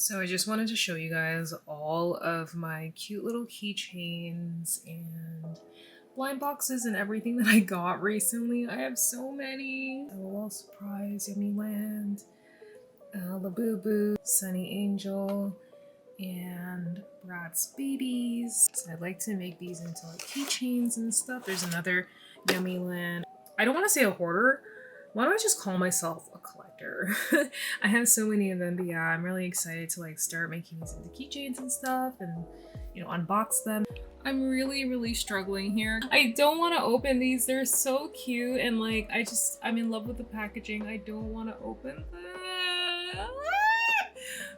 So I just wanted to show you guys all of my cute little keychains and blind boxes and everything that I got recently. I have so many. LOL Surprise, Yummy Land, Labubu, Sunny Angel, and Bratz babyz. So I'd like to make these into like keychains and stuff. There's another Yummy Land. I don't want to say a hoarder. Why don't I just call myself a collector? I have so many of them, but yeah, I'm really excited to like start making these into keychains and stuff and, you know, unbox them. I'm really struggling here. I don't want to open these. They're so cute and like, I'm in love with the packaging. I don't want to open them.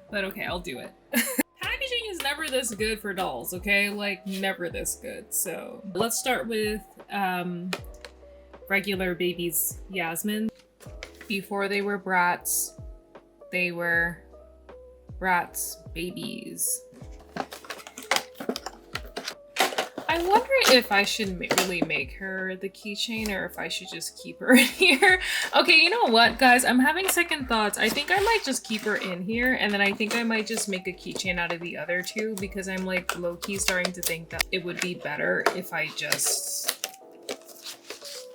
But okay, I'll do it. Packaging is never this good for dolls, okay? Like, never this good. So let's start with regular babyz Yasmin. Before they were Bratz, they were Bratz babyz. I wonder if I should really make her the keychain or if I should just keep her in here. Okay, you know what, guys? I'm having second thoughts. I think I might just keep her in here, and then I think I might just make a keychain out of the other two because I'm like low-key starting to think that it would be better if I just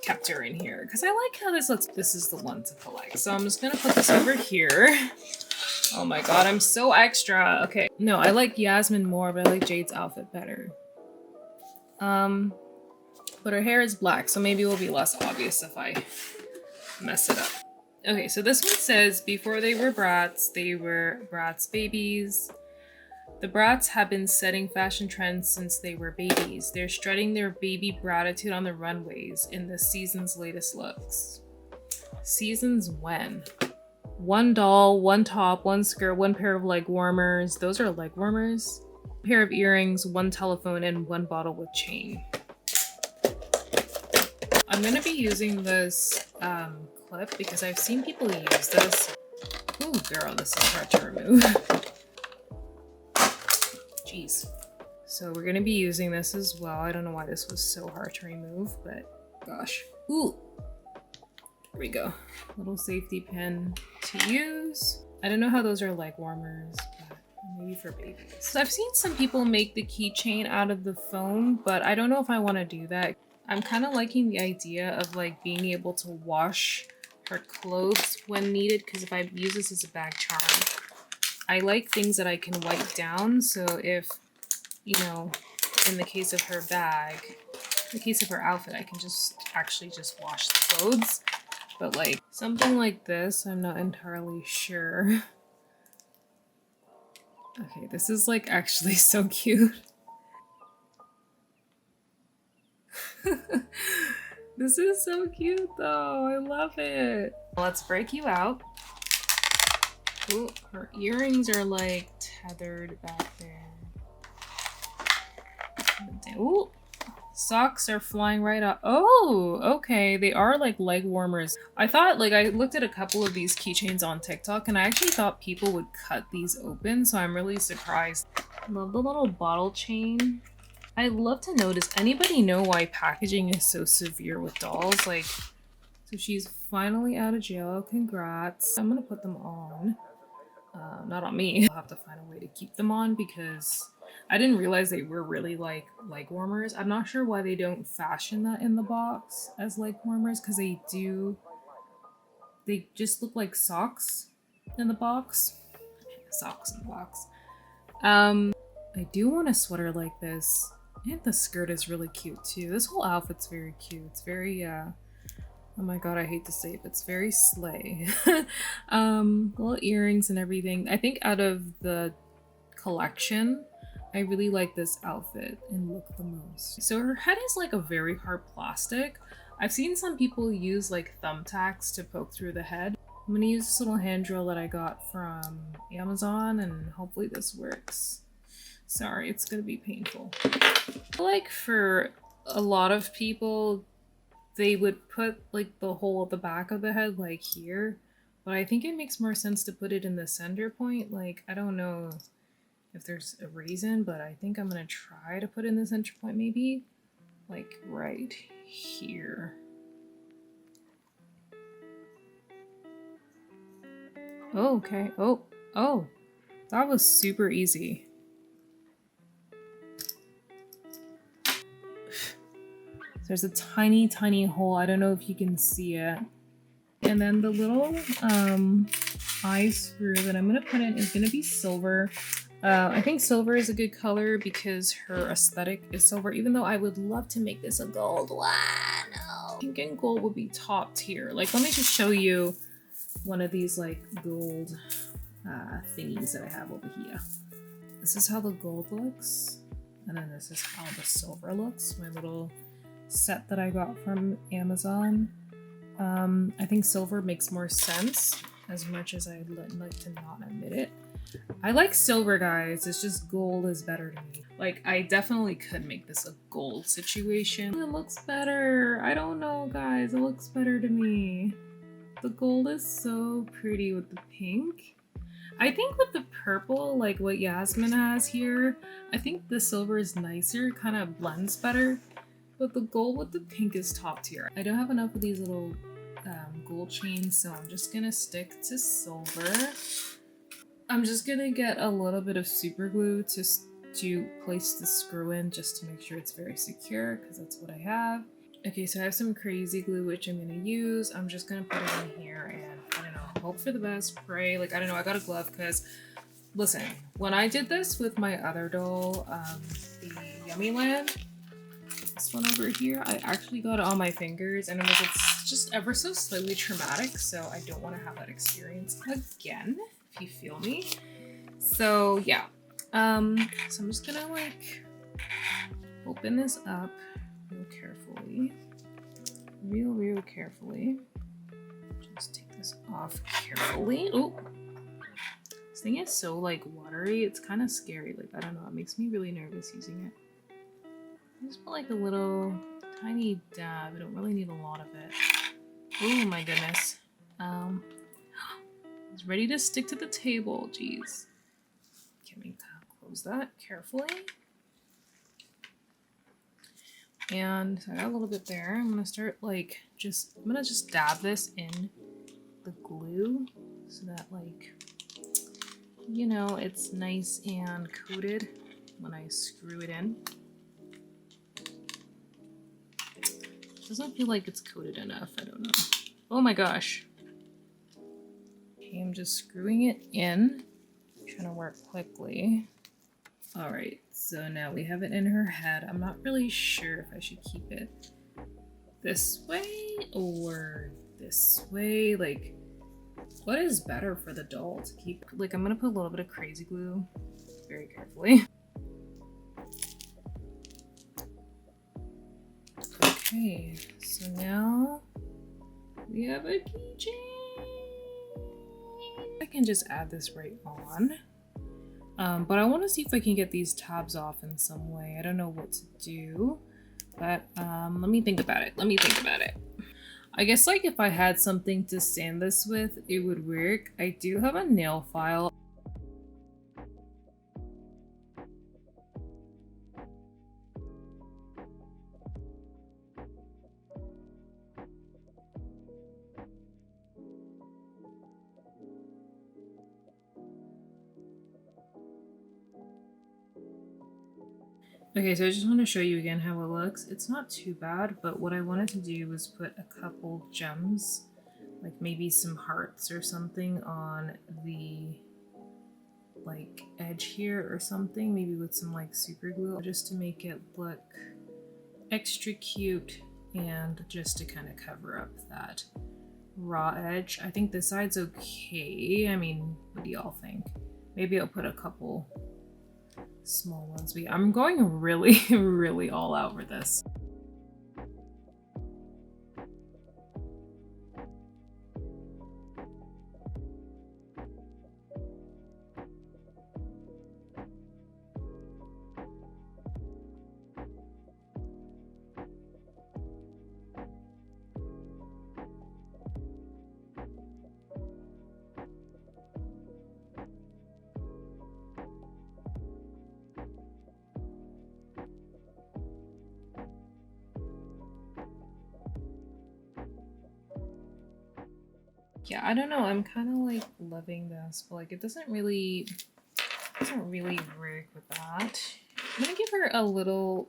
kept her in here because I like how this looks. This is the one to collect. So I'm just gonna put this over here. Oh my god, I'm so extra. Okay. No, I like Yasmin more, but I like Jade's outfit better. But her hair is black, so maybe it will be less obvious if I mess it up. Okay, so this one says, before they were Bratz, they were Bratz babyz. The Bratz have been setting fashion trends since they were babies. They're strutting their baby bratitude on the runways in the season's latest looks. Seasons when? One doll, one top, one skirt, one pair of leg warmers. Those are leg warmers. A pair of earrings, one telephone, and one bottle with chain. I'm gonna be using this clip because I've seen people use this. Ooh, girl, this is hard to remove. Jeez. So we're gonna be using this as well. I don't know why this was so hard to remove, but gosh. Ooh. There we go. Little safety pin to use. I don't know how those are leg warmers, but maybe for babies. So I've seen some people make the keychain out of the phone, but I don't know if I want to do that. I'm kind of liking the idea of like being able to wash her clothes when needed, because if I use this as a bag charm, I like things that I can wipe down. So if, you know, in the case of her bag, in the case of her outfit, I can just actually just wash the clothes. But like something like this, I'm not entirely sure. Okay, this is like actually so cute. This is so cute though, I love it. Let's break you out. Ooh, her earrings are like tethered back there. Ooh, socks are flying right up. Oh, okay, they are like leg warmers. I thought, like, I looked at a couple of these keychains on TikTok and I actually thought people would cut these open, so I'm really surprised. Love the little bottle chain. I'd love to know, does anybody know why packaging is so severe with dolls? Like, so she's finally out of jail, congrats. I'm gonna put them on. Not on me. I'll have to find a way to keep them on because I didn't realize they were really like leg warmers. I'm not sure why they don't fashion that in the box as leg warmers, because they do. They just look like socks in the box. Socks in the box. I do want a sweater like this. And the skirt is really cute too. This whole outfit's very cute. It's very, oh my god, I hate to say it, but it's very slay. Little earrings and everything. I think out of the collection, I really like this outfit and look the most. So her head is like a very hard plastic. I've seen some people use like thumbtacks to poke through the head. I'm gonna use this little hand drill that I got from Amazon and hopefully this works. Sorry, it's gonna be painful. Like for a lot of people, they would put like the whole of the back of the head like here, but I think it makes more sense to put it in the center point. Like, I don't know if there's a reason, but I think I'm gonna try to put in the center point, maybe like right here. Oh, okay. Oh, That was super easy. There's a tiny, tiny hole. I don't know if you can see it. And then the little eye screw that I'm gonna put in is gonna be silver. I think silver is a good color because her aesthetic is silver, even though I would love to make this a gold one. No. Pink and gold would be top tier. Like, let me just show you one of these like gold thingies that I have over here. This is how the gold looks, and then this is how the silver looks. My little set that I got from Amazon. I think silver makes more sense, as much as I'd like to not admit it. I like silver, guys. It's just gold is better to me. Like, I definitely could make this a gold situation. It looks better. I don't know, guys. It looks better to me. The gold is so pretty with the pink. I think with the purple, like what Yasmin has here, I think the silver is nicer, kind of blends better. But the gold with the pink is top tier. I don't have enough of these little gold chains, so I'm just gonna stick to silver. I'm just gonna get a little bit of super glue to place the screw in, just to make sure it's very secure, because that's what I have. Okay, so I have some crazy glue which I'm gonna use. I'm just gonna put it in here and, I don't know, hope for the best, pray. Like, I don't know, I got a glove because, listen, when I did this with my other doll, the Yummy Land, this one over here, I actually got it on my fingers, and it's just ever so slightly traumatic, so I don't want to have that experience again, if you feel me. So yeah, so I'm just gonna like open this up real carefully, real carefully. Just take this off carefully. Oh, this thing is so like watery, it's kind of scary. Like, I don't know, it makes me really nervous using it. Just put like a little tiny dab. I don't really need a lot of it. Oh my goodness. It's ready to stick to the table. Jeez. Can we close that carefully? And so I got a little bit there. I'm gonna start like I'm gonna just dab this in the glue so that, like, you know, it's nice and coated when I screw it in. Doesn't feel like it's coated enough. I don't know. Oh my gosh. Okay, I'm just screwing it in. I'm trying to work quickly. All right, so now we have it in her head. I'm not really sure if I should keep it this way or this way. Like, what is better for the doll to keep? Like, I'm gonna put a little bit of crazy glue very carefully. Okay, so now we have a keychain. I can just add this right on. But I want to see if I can get these tabs off in some way. I don't know what to do, but let me think about it. I guess, like, if I had something to sand this with, it would work. I do have a nail file. Okay, so I just want to show you again how it looks. It's not too bad, but what I wanted to do was put a couple gems, like maybe some hearts or something on the like edge here or something, maybe with some like super glue, just to make it look extra cute and just to kind of cover up that raw edge. I think this side's okay. I mean, what do y'all think? Maybe I'll put a couple small ones. I'm going really, really all out for this. Yeah, I don't know. I'm kind of like loving this, but like it doesn't really Doesn't really work with that. I'm gonna give her a little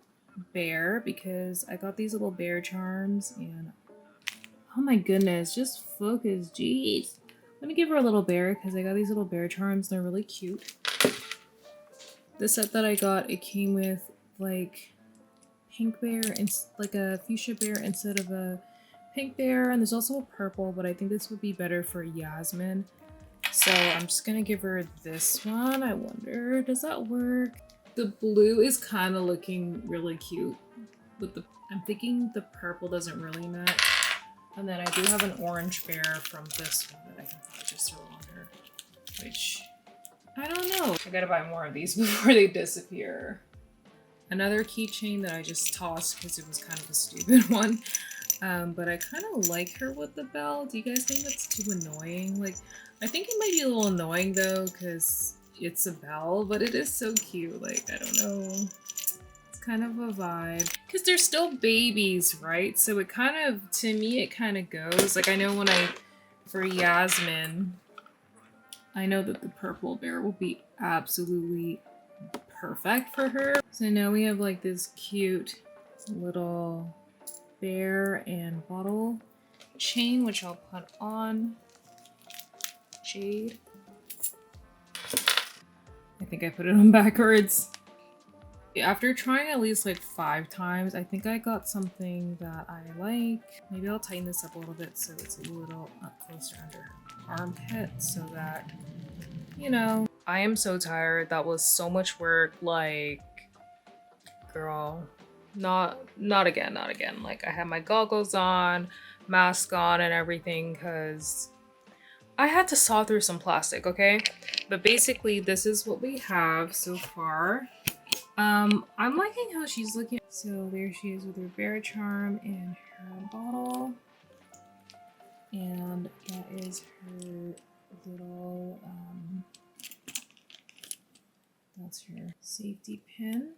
bear because I got these little bear charms and oh my goodness, just focus, jeez. I'm gonna give her a little bear because I got these little bear charms. They're really cute. The set that I got, it came with like pink bear and like a fuchsia bear instead of a pink bear, and there's also a purple, but I think this would be better for Yasmin. So I'm just gonna give her this one. I wonder, does that work? The blue is kind of looking really cute. With the, I'm thinking the purple doesn't really match. And then I do have an orange bear from this one that I can probably just throw on her. Which, I don't know. I gotta buy more of these before they disappear. Another keychain that I just tossed because it was kind of a stupid one. But I kind of like her with the bell. Do you guys think that's too annoying? Like, I think it might be a little annoying though because it's a bell, but it is so cute. Like, I don't know. It's kind of a vibe. Because they're still babies, right? So it kind of, to me, it kind of goes. Like, I know when for Yasmin, I know that the purple bear will be absolutely perfect for her. So now we have like this cute little bear and bottle chain, which I'll put on Jade. I think I put it on backwards. After trying at least like 5 times, I think I got something that I like. Maybe I'll tighten this up a little bit so it's a little closer under her armpit so that, you know. I am so tired. That was so much work. Like, girl, not again, not again. Like, I had my goggles on, mask on and everything because I had to saw through some plastic, okay? But basically, this is what we have so far. I'm liking how she's looking. So there she is with her bear charm and her bottle. And that is her little, that's her safety pin.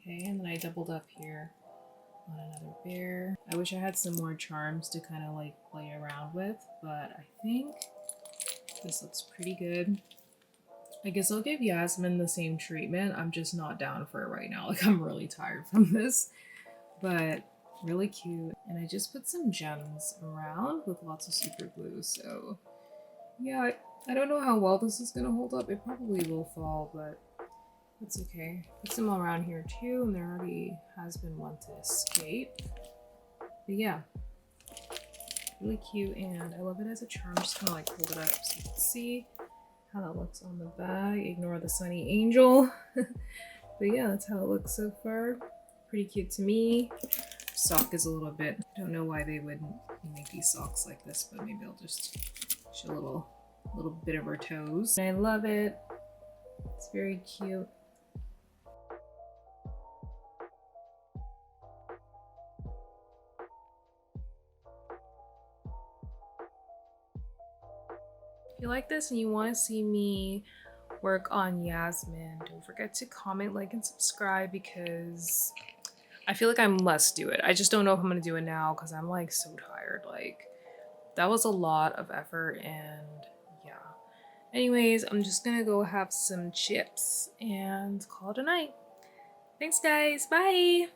Okay, and then I doubled up here on another bear. I wish I had some more charms to kind of like play around with, but I think this looks pretty good. I guess I'll give Yasmin the same treatment. I'm just not down for it right now. Like, I'm really tired from this, but really cute. And I just put some gems around with lots of super glue. So yeah, I don't know how well this is gonna hold up. It probably will fall, but it's okay. Put some around here too, and there already has been one to escape. But yeah, really cute, and I love it as a charm. I'm just gonna like hold it up so you can see how that looks on the bag. Ignore the sunny angel. But yeah, that's how it looks so far. Pretty cute to me. Sock is a little bit, I don't know why they wouldn't make these socks like this, but maybe I'll just show a little bit of her toes. And I love it. It's very cute. If you like this and you want to see me work on Yasmin, don't forget to comment, like, and subscribe because I feel like I must do it. I just don't know if I'm gonna do it now because I'm like so tired. Like, that was a lot of effort and yeah. Anyways, I'm just gonna go have some chips and call it a night. Thanks guys, bye!